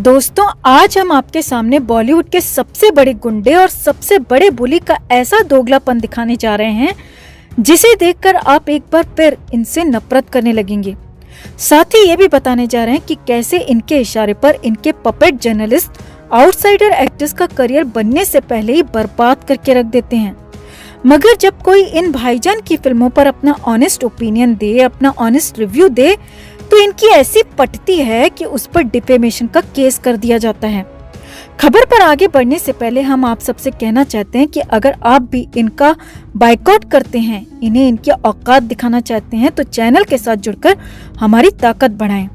दोस्तों, आज हम आपके सामने बॉलीवुड के सबसे बड़े गुंडे और सबसे बड़े बुली का ऐसा दोगलापन दिखाने जा रहे हैं जिसे देखकर आप एक बार फिर इनसे नफरत करने लगेंगे। साथ ही ये भी बताने जा रहे हैं कि कैसे इनके इशारे पर इनके पपेट जर्नलिस्ट आउटसाइडर एक्टर्स का करियर बनने से पहले ही बर्बाद करके रख देते हैं। मगर जब कोई इन भाईजान की फिल्मों पर अपना ऑनेस्ट ओपिनियन दे, अपना ऑनेस्ट रिव्यू दे, तो इनकी ऐसी पटती है कि उस पर डिफेमेशन का केस कर दिया जाता है। खबर पर आगे बढ़ने से पहले हम आप सबसे कहना चाहते हैं कि अगर आप भी इनका बायकॉट करते हैं, इन्हें इनकी औकात दिखाना चाहते हैं, तो चैनल के साथ जुड़कर हमारी ताकत बढ़ाएं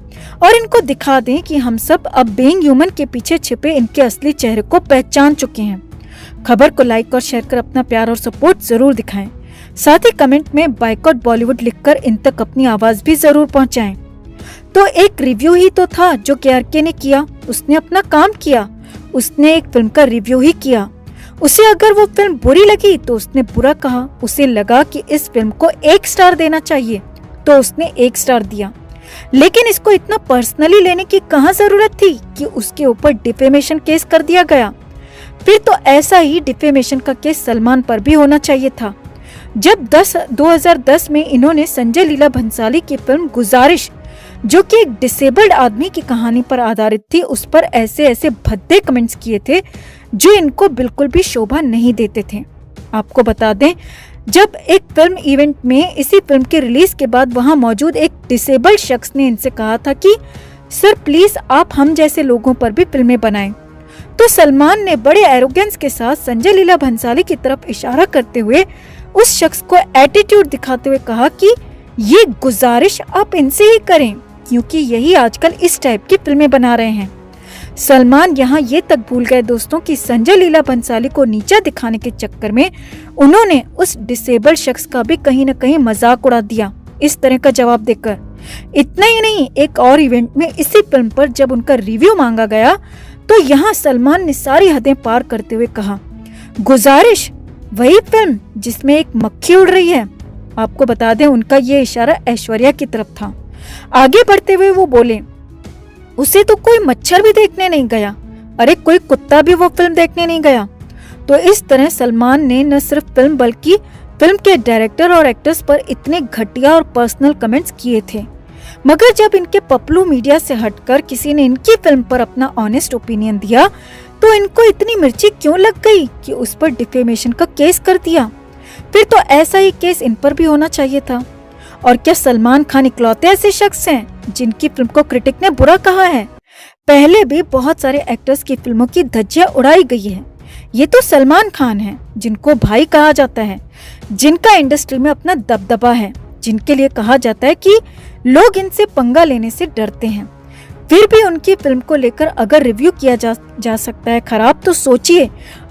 और इनको दिखा दें कि हम सब अब बीइंग ह्यूमन के पीछे छिपे इनके असली चेहरे को पहचान चुके हैं। खबर को लाइक और शेयर कर अपना प्यार और सपोर्ट जरूर दिखाएं। साथ ही कमेंट में बायकॉट बॉलीवुड लिखकर इन तक अपनी आवाज भी जरूर पहुंचाएं। तो एक रिव्यू ही तो था जो केआरके ने किया। उसने अपना काम किया, उसने एक फिल्म का रिव्यू ही किया। उसे अगर वो फिल्म बुरी लगी तो उसने बुरा कहा। उसे लगा कि इस फिल्म को 1 स्टार देना चाहिए तो उसने 1 स्टार दिया। लेकिन इसको इतना पर्सनली लेने की कहाँ जरूरत थी कि उसके ऊपर डिफेमेशन केस कर दिया गया। फिर तो ऐसा ही डिफेमेशन का केस सलमान पर भी होना चाहिए था। जब 2010 में इन्होंने संजय लीला भंसाली की फिल्म गुजारिश, जो कि एक डिसेबल्ड आदमी की कहानी पर आधारित थी, उस पर ऐसे ऐसे भद्दे कमेंट्स किए थे जो इनको बिल्कुल भी शोभा नहीं देते थे। आपको बता दें, जब एक फिल्म इवेंट में इसी फिल्म के रिलीज के बाद वहां मौजूद एक डिसेबल्ड शख्स ने इनसे कहा था कि सर प्लीज आप हम जैसे लोगों पर भी फिल्में बनाएं, तो सलमान ने बड़े एरोगेंस के साथ संजय लीला भंसाली की तरफ इशारा करते हुए उस शख्स को एटीट्यूड दिखाते हुए कहा कि ये गुजारिश आप इनसे ही करें क्योंकि यही आजकल इस टाइप की फिल्में बना रहे हैं। सलमान यहाँ ये तक भूल गए दोस्तों कि संजय लीला भंसाली को नीचा दिखाने के चक्कर में उन्होंने उस डिसेबल्ड शख्स का भी कहीं न कहीं मजाक उड़ा दिया इस तरह का जवाब देकर। इतना ही नहीं, एक और इवेंट में इसी फिल्म पर जब उनका रिव्यू मांगा गया तो यहाँ सलमान ने सारी हदें पार करते हुए कहा, गुजारिश वही फिल्म जिसमें एक मक्खी उड़ रही है। आपको बता दें, उनका ये इशारा ऐश्वर्या की तरफ था। आगे बढ़ते हुए वो बोले, उसे तो कोई मच्छर भी देखने नहीं गया, अरे कोई कुत्ता भी वो फिल्म देखने नहीं गया। तो इस तरह सलमान ने न सिर्फ फिल्म बल्कि फिल्म के डायरेक्टर और एक्टर्स पर इतने घटिया और पर्सनल कमेंट्स किए थे। मगर जब इनके पपलू मीडिया से हटकर किसी ने इनकी फिल्म पर अपना ऑनेस्ट ओपिनियन दिया तो इनको इतनी मिर्ची क्यों लग गई कि उस पर डिफेमेशन का केस कर दिया। फिर तो ऐसा ही केस इन पर भी होना चाहिए था। और क्या सलमान खान इकलौते ऐसे शख्स हैं जिनकी फिल्म को क्रिटिक ने बुरा कहा है? पहले भी बहुत सारे एक्टर्स की फिल्मों की धज्जियां उड़ाई गई है। ये तो सलमान खान हैं जिनको भाई कहा जाता है, जिनका इंडस्ट्री में अपना दबदबा है, जिनके लिए कहा जाता है कि लोग इनसे पंगा लेने से डरते हैं। फिर भी उनकी फिल्म को लेकर अगर रिव्यू किया जा सकता है खराब, तो सोचिए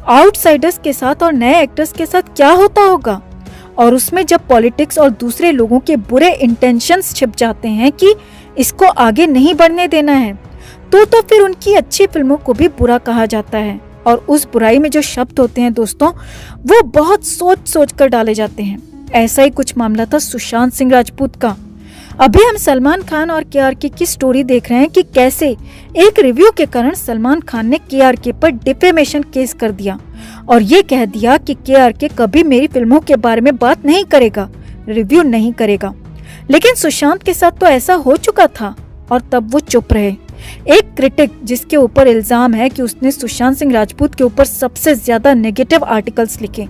आउटसाइडर्स के साथ और नए एक्टर्स के साथ क्या होता होगा। और उसमें जब पॉलिटिक्स और दूसरे लोगों के बुरे इंटेंशंस छिप जाते हैं कि इसको आगे नहीं बढ़ने देना है, तो फिर उनकी अच्छी फिल्मों को भी बुरा कहा जाता है। और उस बुराई में जो शब्द होते हैं दोस्तों, वो बहुत सोच सोच कर डाले जाते हैं। ऐसा ही कुछ मामला था सुशांत सिंह राजपूत का। अभी हम सलमान खान और केआरके की स्टोरी देख रहे हैं कि कैसे एक रिव्यू के कारण सलमान खान ने केआरके पर डिफेमेशन केस कर दिया और ये कह दिया कि केआरके कभी मेरी फिल्मों के बारे में बात नहीं करेगा, रिव्यू नहीं करेगा। लेकिन सुशांत के साथ तो ऐसा हो चुका था और तब वो चुप रहे। एक क्रिटिक जिसके ऊपर इल्जाम है कि उसने सुशांत सिंह राजपूत के ऊपर सबसे ज्यादा नेगेटिव आर्टिकल्स लिखे,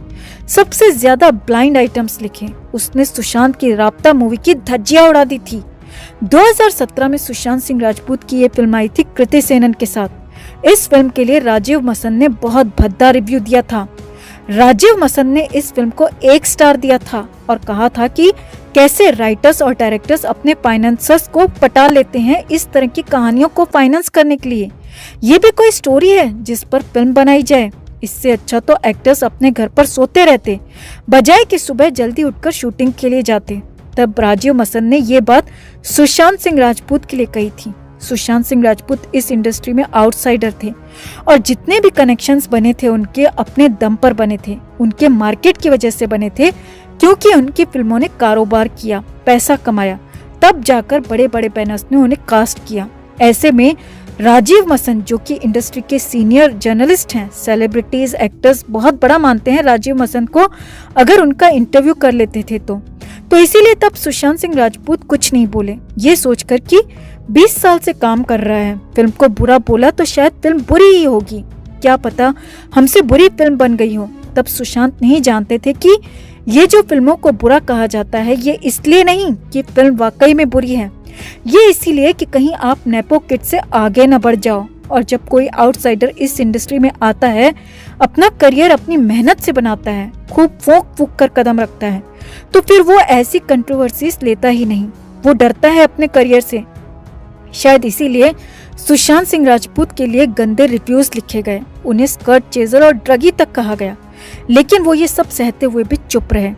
सबसे ज्यादा ब्लाइंड आइटम्स लिखे, उसने सुशांत की राब्ता मूवी की धज्जियां उड़ा दी थी। 2017 में सुशांत सिंह राजपूत की ये फिल्म आई थी कृति सेनन के साथ। इस फिल्म के लिए राजीव मसन ने बहुत भद्दा रिव्यू दिया था। राजीव मसन ने इस फिल्म को 1 स्टार दिया था और कहा था कि कैसे राइटर्स और डायरेक्टर्स अपने फाइनेंसर्स को पटा लेते हैं इस तरह की कहानियों को फाइनेंस करने के लिए। ये भी कोई स्टोरी है जिस पर फिल्म बनाई जाए? इससे अच्छा तो एक्टर्स अपने घर पर सोते रहते बजाय कि सुबह जल्दी उठकर शूटिंग के लिए जाते। तब राजीव मसन ने ये बात सुशांत सिंह राजपूत के लिए कही थी। सुशांत सिंह राजपूत इस इंडस्ट्री में आउटसाइडर थे और जितने भी कनेक्शंस बने थे उनके अपने दम पर बने थे, उनके मार्केट की वजह से बने थे, क्योंकि उनकी फिल्मों ने कारोबार किया, पैसा कमाया, तब जाकर बड़े बड़े बैनर्स ने उन्हें कास्ट किया। ऐसे में राजीव मसन जो कि इंडस्ट्री के सीनियर जर्नलिस्ट हैं, सेलिब्रिटीज, एक्टर्स बहुत बड़ा मानते हैं राजीव मसन को अगर उनका इंटरव्यू कर लेते थे तो इसीलिए तब सुशांत सिंह राजपूत कुछ नहीं बोले, ये सोचकर कि 20 साल से काम कर रहा है, फिल्म को बुरा बोला तो शायद फिल्म बुरी ही होगी, क्या पता हमसे बुरी फिल्म बन गई हो। तब सुशांत नहीं जानते थे कि ये जो फिल्मों को बुरा कहा जाता है ये इसलिए नहीं कि फिल्म वाकई में बुरी है, ये इसीलिए कि कहीं आप नेपो किड से आगे न बढ़ जाओ। और जब कोई आउटसाइडर इस इंडस्ट्री में आता है, अपना करियर अपनी मेहनत से बनाता है, खूब फूंक फूंक कर कदम रखता है, तो फिर वो ऐसी कंट्रोवर्सीज लेता ही नहीं, वो डरता है अपने करियर से। शायद इसीलिए सुशांत सिंह राजपूत के लिए गंदे रिव्यूज लिखे गए, उन्हें स्कर्ट चेजर और ड्रगी तक कहा गया, लेकिन वो ये सब सहते हुए भी चुप रहे।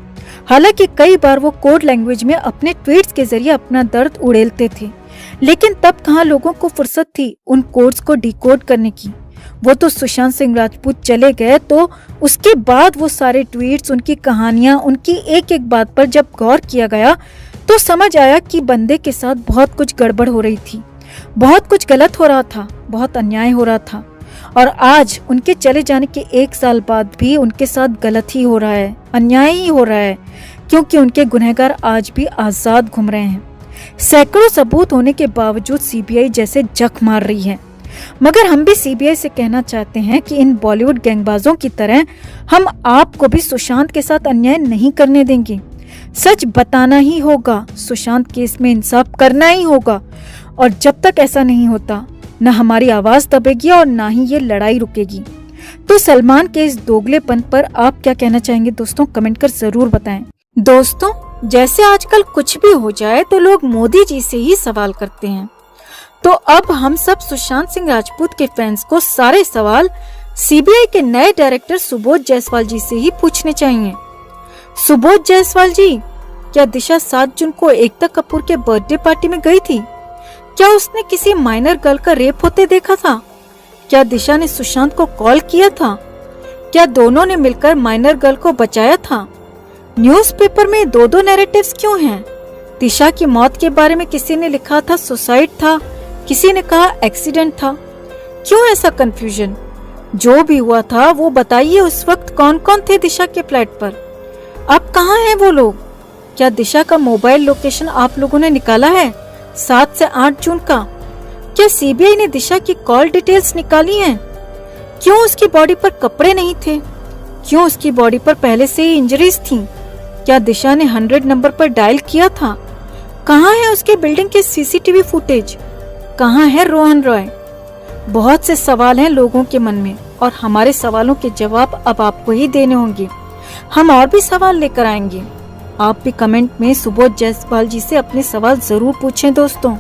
हालांकि कई बार वो कोड लैंग्वेज में अपने ट्वीट्स के जरिए अपना दर्द उड़ेलते थे, लेकिन तब कहाँ लोगों को फुर्सत थी उन कोड्स को डिकोड करने की। वो तो सुशांत सिंह राजपूत चले गए तो उसके बाद वो सारे ट्वीट्स, उनकी कहानियां, उनकी एक एक बात पर जब गौर किया गया तो समझ आया कि बंदे के साथ बहुत कुछ गड़बड़ हो रही थी, बहुत कुछ गलत हो रहा था, बहुत अन्याय हो रहा था। और आज उनके चले जाने के 1 साल बाद भी उनके साथ गलत ही हो रहा है, अन्याय ही हो रहा है, क्योंकि उनके गुनहगार आज भी आजाद घूम रहे हैं। सैकड़ों सबूत होने के बावजूद सीबीआई जैसे जख मार रही है। मगर हम भी सीबीआई से कहना चाहते हैं कि इन बॉलीवुड गैंगबाजों की तरह हम आपको भी सुशांत के साथ अन्याय नहीं करने देंगे। सच बताना ही होगा, सुशांत केस में इंसाफ करना ही होगा, और जब तक ऐसा नहीं होता न हमारी आवाज दबेगी और न ही ये लड़ाई रुकेगी। तो सलमान के इस दोगलेपन पर आप क्या कहना चाहेंगे दोस्तों, कमेंट कर जरूर बताएं। दोस्तों, जैसे आजकल कुछ भी हो जाए तो लोग मोदी जी से ही सवाल करते हैं, तो अब हम सब सुशांत सिंह राजपूत के फैंस को सारे सवाल सीबीआई के नए डायरेक्टर सुबोध जायसवाल जी से ही पूछने चाहिए। सुबोध जायसवाल जी, क्या दिशा 7 जून को एकता कपूर के बर्थडे पार्टी में गई थी? क्या उसने किसी माइनर गर्ल का रेप होते देखा था? क्या दिशा ने सुशांत को कॉल किया था? क्या दोनों ने मिलकर माइनर गर्ल को बचाया था? न्यूज़पेपर में 2-2 नैरेटिव्स क्यों हैं? दिशा की मौत के बारे में किसी ने लिखा था सुसाइड था, किसी ने कहा एक्सीडेंट था। क्यों ऐसा कंफ्यूजन? जो भी हुआ था वो बताइए, उस वक्त कौन कौन थे दिशा के फ्लैट पर? अब कहाँ हैं वो लोग? क्या दिशा का मोबाइल लोकेशन आप लोगों ने निकाला है 7 से 8 जून का? क्या सीबीआई ने दिशा की कॉल डिटेल्स निकाली हैं? क्यों उसकी बॉडी पर कपड़े नहीं थे? क्यों उसकी बॉडी पर पहले से ही इंजरीज थीं? क्या दिशा ने 100 नंबर पर डायल किया था? कहाँ है उसके बिल्डिंग के सीसीटीवी फुटेज? कहाँ है रोहन रॉय? बहुत से सवाल हैं लोगों के मन में, और हमारे सवालों के जवाब अब आपको ही देने होंगे। हम और भी सवाल लेकर आएंगे। आप भी कमेंट में सुबोध जायसवाल जी से अपने सवाल जरूर पूछें दोस्तों।